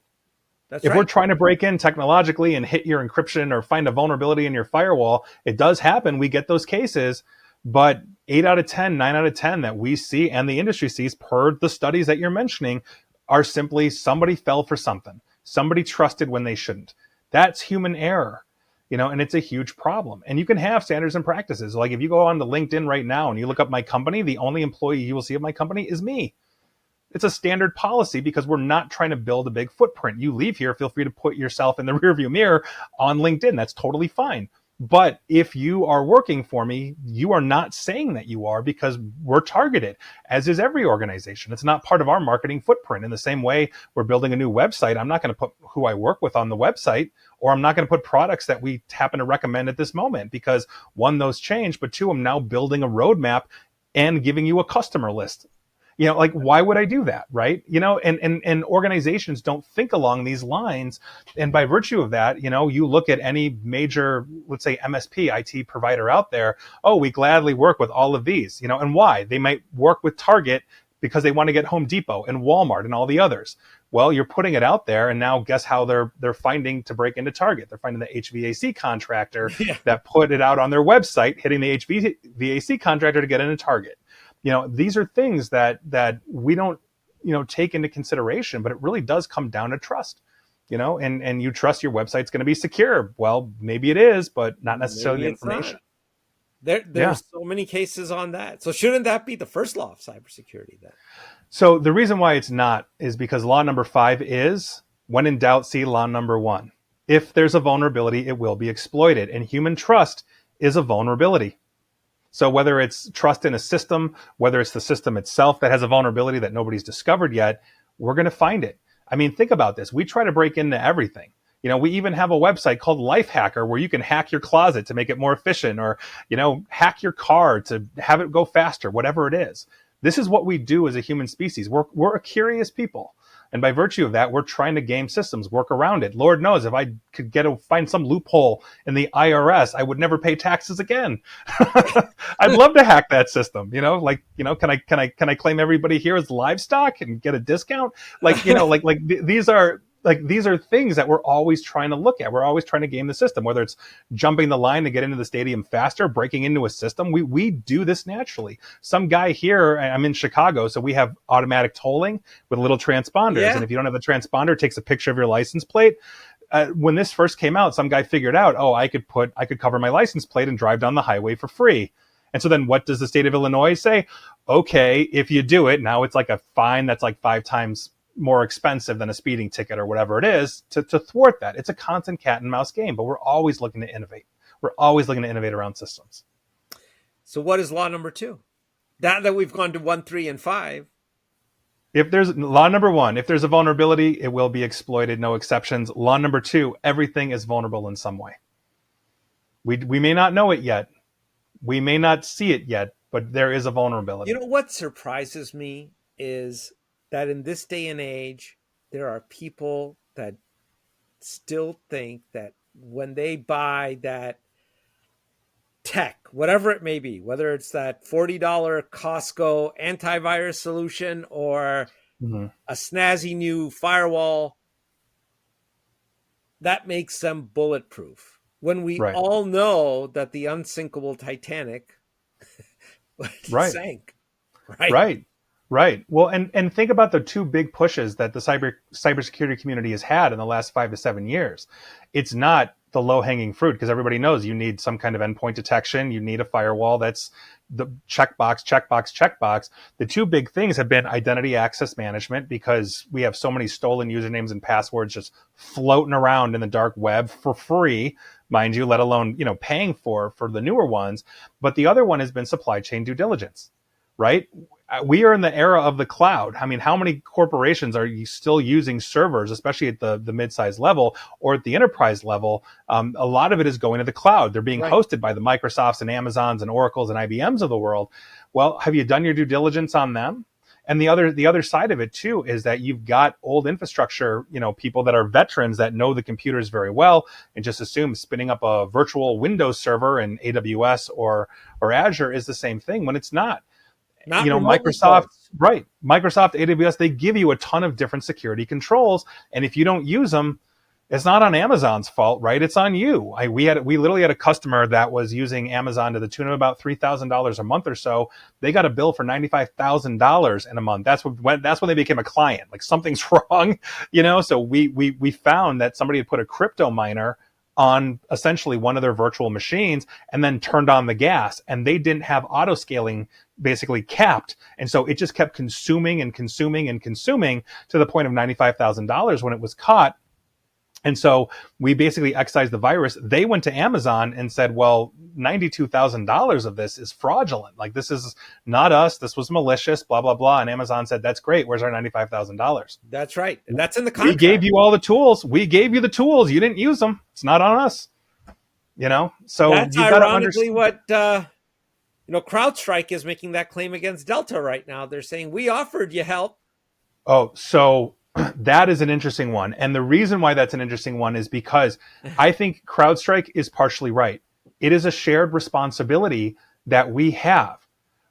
Speaker 1: That's
Speaker 2: if
Speaker 1: right.
Speaker 2: We're trying to break in technologically and hit your encryption or find a vulnerability in your firewall, it does happen. We get those cases, but 8 out of 10, 9 out of 10 that we see and the industry sees per the studies that you're mentioning are simply somebody fell for something. Somebody trusted when they shouldn't. That's human error, and it's a huge problem. And you can have standards and practices. Like if you go on to LinkedIn right now and you look up my company, the only employee you will see of my company is me. It's a standard policy because we're not trying to build a big footprint. You leave here, feel free to put yourself in the rearview mirror on LinkedIn. That's totally fine. But if you are working for me, you are not saying that you are, because we're targeted, as is every organization. It's not part of our marketing footprint. In the same way, we're building a new website. I'm not going to put who I work with on the website, or I'm not going to put products that we happen to recommend at this moment, because one, those change, but two, I'm now building a roadmap and giving you a customer list. Like, why would I do that, right? And organizations don't think along these lines. And by virtue of that, you look at any major, let's say MSP IT provider out there, oh, we gladly work with all of these, and why? They might work with Target because they want to get Home Depot and Walmart and all the others. Well, you're putting it out there, and now guess how they're finding to break into Target? They're finding the HVAC contractor that put it out on their website, hitting the HVAC contractor to get into Target. These are things that we don't, take into consideration, but it really does come down to trust, and you trust your website's going to be secure. Well, maybe it is, but not necessarily the information.
Speaker 1: There's so many cases on that. So shouldn't that be the first law of cybersecurity then?
Speaker 2: So the reason why it's not is because law number 5 is When in doubt, see law number 1. If there's a vulnerability, it will be exploited. And human trust is a vulnerability. So whether it's trust in a system, whether it's the system itself that has a vulnerability that nobody's discovered yet, we're going to find it. I mean, think about this. We try to break into everything. We even have a website called Lifehacker where you can hack your closet to make it more efficient, or, hack your car to have it go faster, whatever it is. This is what we do as a human species. We're a curious people. And by virtue of that, we're trying to game systems, work around it. Lord knows, if I could find some loophole in the IRS, I would never pay taxes again. I'd love to hack that system. Can I claim everybody here as livestock and get a discount? These are things that we're always trying to look at. We're always trying to game the system, whether it's jumping the line to get into the stadium faster, breaking into a system. We do this naturally. Some guy here, I'm in Chicago, so we have automatic tolling with little transponders.
Speaker 1: Yeah.
Speaker 2: And if you don't have the transponder, it takes a picture of your license plate. When this first came out, some guy figured out, I could cover my license plate and drive down the highway for free. And so then what does the state of Illinois say? Okay, if you do it, now it's like a fine that's like 5 times more expensive than a speeding ticket or whatever it is to thwart that. It's a constant cat and mouse game, but we're always looking to innovate. We're always looking to innovate around systems.
Speaker 1: So what is law number 2? That we've gone to 1, 3, and 5.
Speaker 2: If there's law number 1, if there's a vulnerability, it will be exploited, no exceptions. Law number 2, everything is vulnerable in some way. We may not know it yet. We may not see it yet, but there is a vulnerability.
Speaker 1: What surprises me is that in this day and age, there are people that still think that when they buy that tech, whatever it may be, whether it's that $40 Costco antivirus solution or a snazzy new firewall, that makes them bulletproof. When we all know that the unsinkable Titanic sank.
Speaker 2: Right. Well, and think about the 2 big pushes that the cybersecurity community has had in the last 5 to 7 years. It's not the low-hanging fruit, because everybody knows you need some kind of endpoint detection. You need a firewall. That's the checkbox. The 2 big things have been identity access management, because we have so many stolen usernames and passwords just floating around in the dark web for free, mind you, let alone, paying for the newer ones. But the other one has been supply chain due diligence, right? We are in the era of the cloud. I mean, how many corporations are you still using servers, especially at the mid-sized level or at the enterprise level? A lot of it is going to the cloud. They're being hosted by the Microsofts and Amazons and Oracles and IBMs of the world. Well, have you done your due diligence on them? And the other side of it too is that you've got old infrastructure, people that are veterans that know the computers very well, and just assume spinning up a virtual Windows server in AWS or Azure is the same thing, when it's not. Microsoft, AWS, they give you a ton of different security controls. And if you don't use them, it's not on Amazon's fault, right? It's on you. We literally had a customer that was using Amazon to the tune of about $3,000 a month or so. They got a bill for $95,000 in a month. That's when they became a client. Like, something's wrong, So we found that somebody had put a crypto miner on essentially one of their virtual machines and then turned on the gas, and they didn't have auto scaling basically capped. And so it just kept consuming and consuming and consuming to the point of $95,000 when it was caught. And so we basically excised the virus. They went to Amazon and said, well, $92,000 of this is fraudulent. Like, this is not us. This was malicious, blah, blah, blah. And Amazon said, that's great. Where's our $95,000?
Speaker 1: That's right. And that's in the contract.
Speaker 2: We gave you all the tools. We gave you the tools. You didn't use them. It's not on us. So
Speaker 1: that's
Speaker 2: you
Speaker 1: ironically what, CrowdStrike is making that claim against Delta right now. They're saying, we offered you help.
Speaker 2: Oh, so that is an interesting one. And the reason why that's an interesting one is because I think CrowdStrike is partially right. It is a shared responsibility that we have,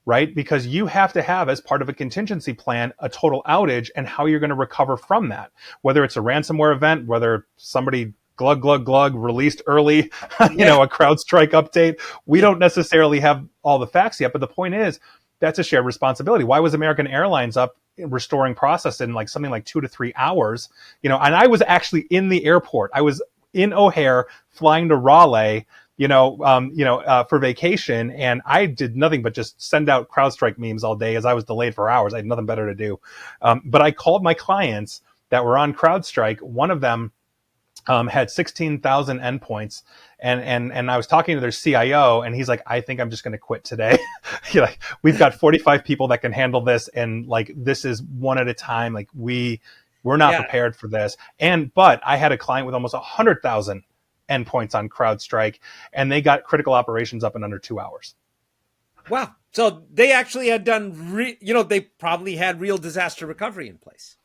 Speaker 2: right? Because you have to have, as part of a contingency plan, a total outage and how you're going to recover from that. Whether it's a ransomware event, whether somebody glug released early, a CrowdStrike update. We don't necessarily have all the facts yet, but the point is, that's a shared responsibility. Why was American Airlines up restoring process in something like 2 to 3 hours? And I was actually in the airport. I was in O'Hare flying to Raleigh, for vacation. And I did nothing but just send out CrowdStrike memes all day as I was delayed for hours. I had nothing better to do. But I called my clients that were on CrowdStrike. One of them had 16,000 endpoints, and I was talking to their CIO, and he's like, "I think I'm just going to quit today." Like, we've got 45 people that can handle this, and like, this is one at a time. Like, we're not prepared for this. But I had a client with almost 100,000 endpoints on CrowdStrike, and they got critical operations up in under 2 hours.
Speaker 1: Wow. So they actually had done, they probably had real disaster recovery in place.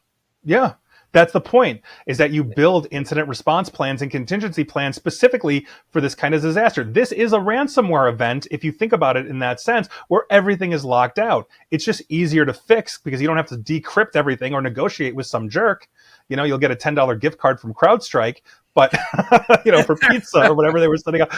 Speaker 2: Yeah. That's the point, is that you build incident response plans and contingency plans specifically for this kind of disaster. This is a ransomware event, if you think about it in that sense, where everything is locked out. It's just easier to fix because you don't have to decrypt everything or negotiate with some jerk. You'll get a $10 gift card from CrowdStrike, but for pizza or whatever they were setting up.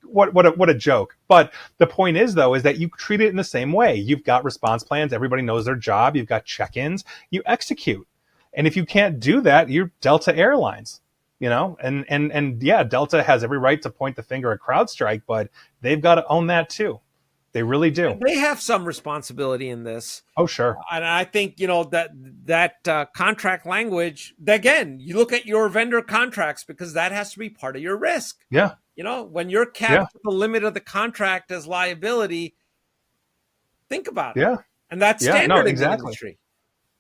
Speaker 2: What a joke. But the point is, though, is that you treat it in the same way. You've got response plans. Everybody knows their job. You've got check-ins. You execute. And if you can't do that, you're Delta Airlines, and Delta has every right to point the finger at CrowdStrike, but they've got to own that too. They really do.
Speaker 1: They have some responsibility in this.
Speaker 2: Oh, sure.
Speaker 1: And I think, that contract language, again, you look at your vendor contracts, because that has to be part of your risk.
Speaker 2: Yeah.
Speaker 1: When you're capped at the limit of the contract as liability, think about it.
Speaker 2: Yeah.
Speaker 1: And that's standard in the industry.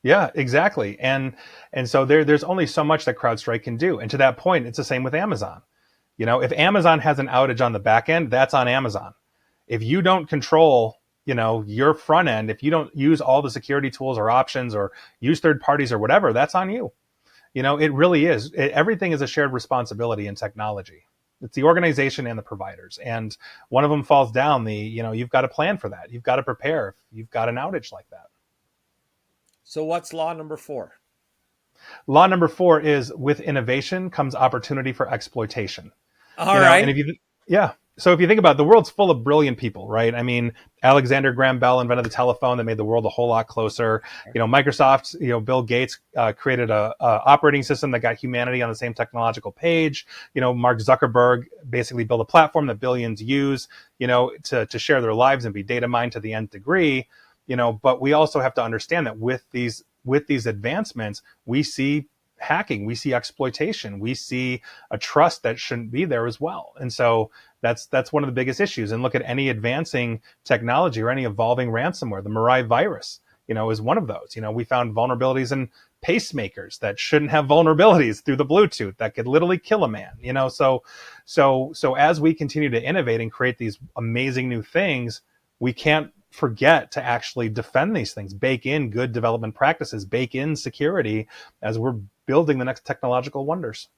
Speaker 2: Yeah, exactly. And so there's only so much that CrowdStrike can do. And to that point, it's the same with Amazon. If Amazon has an outage on the back end, that's on Amazon. If you don't control, your front end, if you don't use all the security tools or options or use third parties or whatever, that's on you. It really is. Everything is a shared responsibility in technology. It's the organization and the providers. And one of them falls down, you've got to plan for that. You've got to prepare if you've got an outage like that.
Speaker 1: So what's law number 4?
Speaker 2: Law number 4 is, with innovation comes opportunity for exploitation.
Speaker 1: All right.
Speaker 2: And so if you think about it, the world's full of brilliant people, right? I mean, Alexander Graham Bell invented the telephone that made the world a whole lot closer. Microsoft, Bill Gates created a operating system that got humanity on the same technological page. Mark Zuckerberg basically built a platform that billions use, to share their lives and be data mined to the nth degree. But we also have to understand that with these advancements, we see hacking, we see exploitation, we see a trust that shouldn't be there as well. And so that's one of the biggest issues. And look at any advancing technology or any evolving ransomware. The Mirai virus, is one of those. We found vulnerabilities in pacemakers that shouldn't have vulnerabilities through the Bluetooth that could literally kill a man. So as we continue to innovate and create these amazing new things, we can't forget to actually defend these things, bake in good development practices, bake in security as we're building the next technological wonders.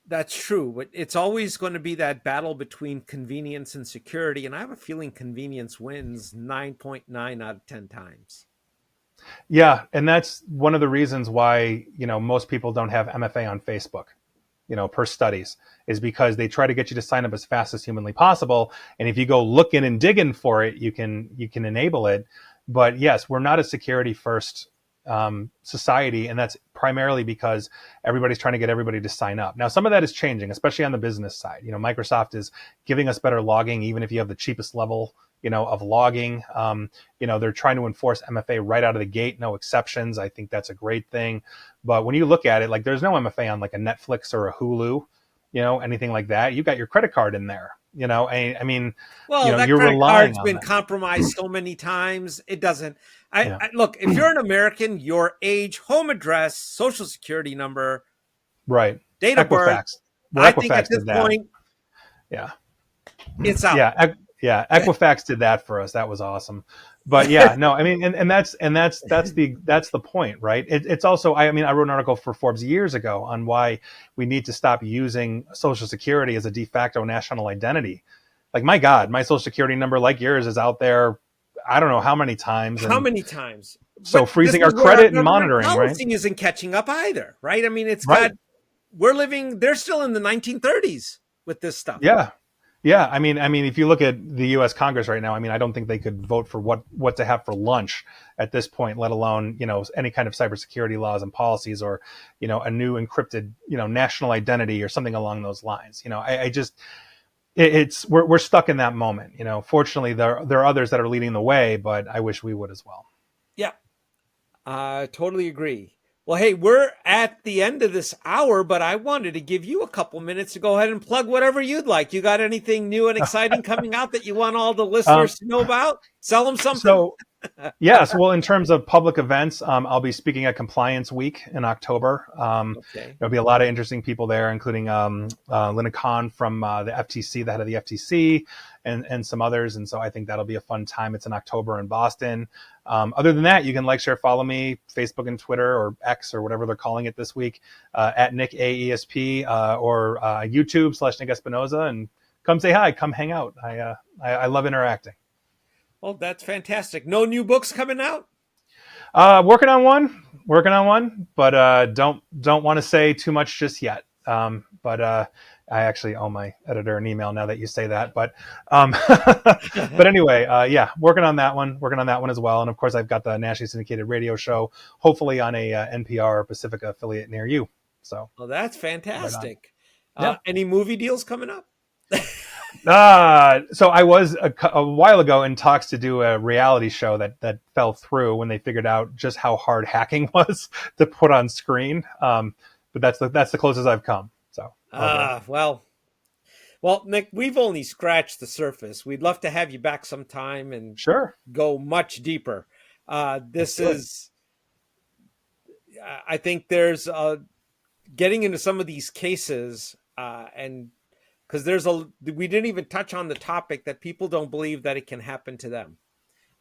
Speaker 1: That's true, but it's always going to be that battle between convenience and security. And I have a feeling convenience wins 9.9 out of 10 times.
Speaker 2: Yeah. And that's one of the reasons why, most people don't have MFA on Facebook, per studies, is because they try to get you to sign up as fast as humanly possible. And if you go looking and digging for it, you can enable it. But yes, we're not a security first society. And that's primarily because everybody's trying to get everybody to sign up. Now, some of that is changing, especially on the business side. Microsoft is giving us better logging, even if you have the cheapest level, of logging. They're trying to enforce MFA right out of the gate, no exceptions. I think that's a great thing. But when you look at it, like, there's no MFA on like a Netflix or a Hulu, anything like that. You got your credit card in there. I mean,
Speaker 1: that
Speaker 2: you're
Speaker 1: credit
Speaker 2: relying
Speaker 1: card's
Speaker 2: on
Speaker 1: been
Speaker 2: that.
Speaker 1: Compromised so many times. It doesn't. I look, if you're an American, your age, home address, social security number,
Speaker 2: right,
Speaker 1: date of birth. I think at this point, it's out.
Speaker 2: Equifax did that for us. That was awesome. But yeah, no, I mean, and that's the point, right? It's also, I wrote an article for Forbes years ago on why we need to stop using Social Security as a de facto national identity. Like, my God, my Social Security number, like yours, is out there. I don't know how many times.
Speaker 1: How many times?
Speaker 2: So freezing our credit and monitoring, right?
Speaker 1: Policy isn't catching up either, right? I mean, they're still in the 1930s with this stuff.
Speaker 2: Yeah. Yeah, I mean, if you look at the U.S. Congress right now, I don't think they could vote for what to have for lunch at this point, let alone, any kind of cybersecurity laws and policies, or, a new encrypted, national identity or something along those lines. We're stuck in that moment. Fortunately, there are others that are leading the way, but I wish we would as well.
Speaker 1: Yeah. Totally agree. Well, hey, we're at the end of this hour, but I wanted to give you a couple minutes to go ahead and plug whatever you'd like. You got anything new and exciting coming out that you want all the
Speaker 2: Um,
Speaker 1: listeners to know about? Sell them something.
Speaker 2: so yes, well, in terms of public events, I'll be speaking at Compliance Week in October.
Speaker 1: Okay.
Speaker 2: There'll be a lot of interesting people there, including Lina Khan from the FTC, the head of the FTC, and some others. And so I think that'll be a fun time. It's in October in Boston. Other than that, you can like, share, follow me, Facebook and Twitter or X or whatever they're calling it this week, at Nick AESP, or YouTube /Nick Espinosa, and come say hi, come hang out. I love interacting.
Speaker 1: Well, that's fantastic. No new books coming out?
Speaker 2: Working on one, but don't want to say too much just yet. But I actually owe my editor an email now that you say that. But but anyway, yeah, working on that one as well. And of course, I've got the nationally syndicated radio show, hopefully on a NPR or Pacifica affiliate near you. So,
Speaker 1: well, that's fantastic.
Speaker 2: Yeah.
Speaker 1: Any movie deals coming up?
Speaker 2: So I was a while ago in talks to do a reality show that fell through when they figured out just how hard hacking was to put on screen. But that's the closest I've come. So,
Speaker 1: well, Nick, we've only scratched the surface. We'd love to have you back sometime and
Speaker 2: sure,
Speaker 1: go much deeper. This is, I think there's getting into some of these cases, and because we didn't even touch on the topic that people don't believe that it can happen to them,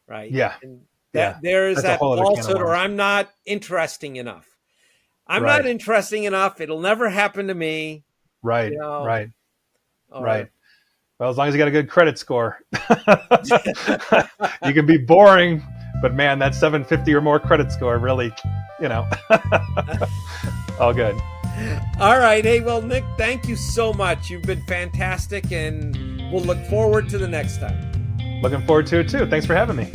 Speaker 1: right?
Speaker 2: Yeah.
Speaker 1: And there is that falsehood, or I'm not interesting enough. I'm not interesting enough. It'll never happen to me.
Speaker 2: Right.
Speaker 1: You know?
Speaker 2: Right. Right. Well, as long as you got a good credit score, you can be boring, but man, that 750 or more credit score really, all good.
Speaker 1: All right. Hey, well, Nick, thank you so much. You've been fantastic, and we'll look forward to the next time.
Speaker 2: Looking forward to it too. Thanks for having me.